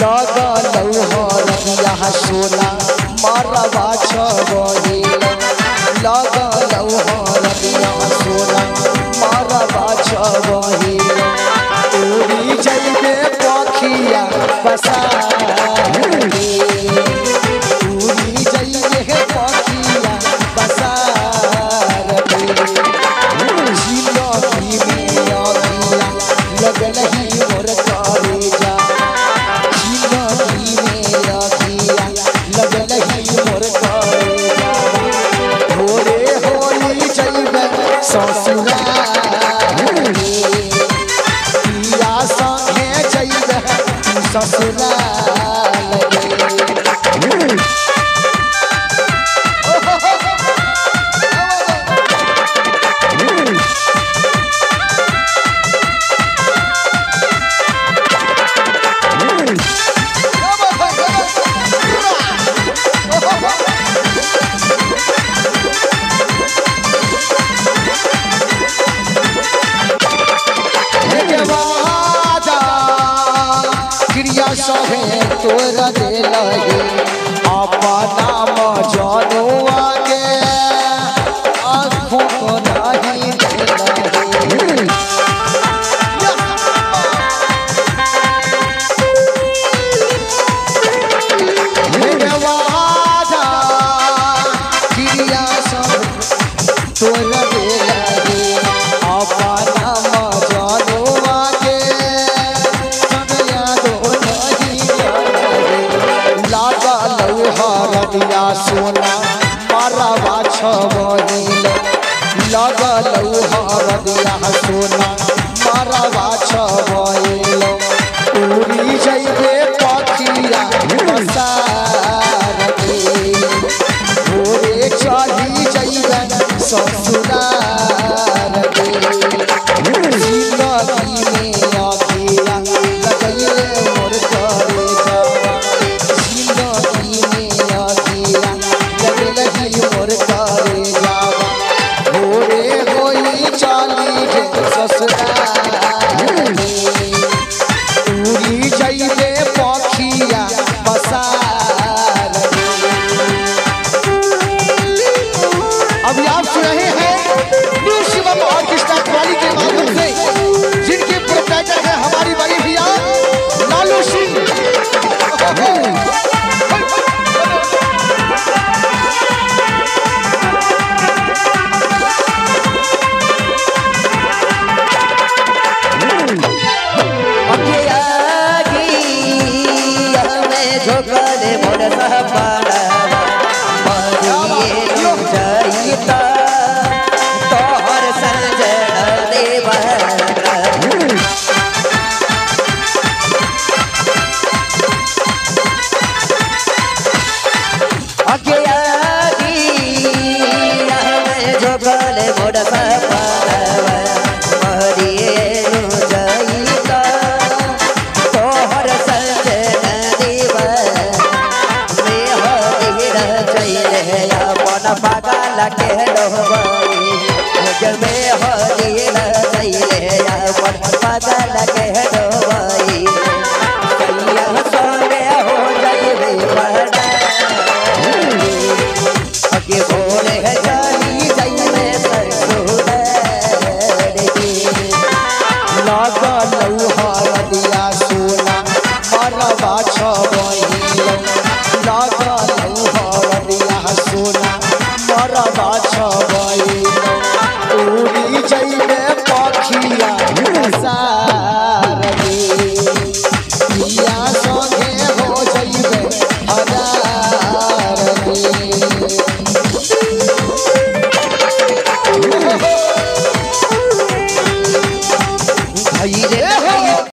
लगलौ हरदिया सोना मरवा छबहिल लगलौ हरदिया सोना मरवा छबहिल उड़ी जइबे पखिया बसारी उड़ी जइबे पखिया बसारी जिंदगी में अगिया लगलही मोर करेजा जिंदगी में अगिया लगलही मोर करेजा भोरे होली जइबे ससुरारी पिया संगे जइबे ससुराल सहे तोरा दे लगे अपना मजनुआ के आँखों को नहीं दे लगे वादा क्रिया सब तोरा दे लगे अपना मजनुआ के हरदिया सोना मरवा छबहिल लगलौ हरदिया सोना मरवा छबहिल उड़ी जइबे पखिया बसारी भोरे चढ़ी जइबे ससुरारी जिंदगी में अगिया लगैले मोर करेजा मोर करे जावा भोरे होई चाली जे ससुरारी उड़ी जइबे पखिया बसारी। अभी आप सुन रहे हैं न्यू शिवम ऑर्केस्ट्रा क्वालिटी के माध्यम से जिनके प्रोप्राइटर है हमारी बड़ी भैया लालू सिंह। झोकले मोर सहपाड़ा जाइता तोहर संजन देवरा अगिया झोकले मोर सहपाड़ा मरिए जाइता तोहर संजन अपन पागल के डोबई में होलिल चले अपन पागल के डोबई कैया संगे हो जाइबे बड़ा अके बोले है चली जाइबे ससुरारी लगलौ हरदिया सोना मरवा छबहिल लगलौ हरदिया सोना मरवा छबहिल उड़ी जइबे पखिया बसारी पिया संगे हो जइबे हरारी।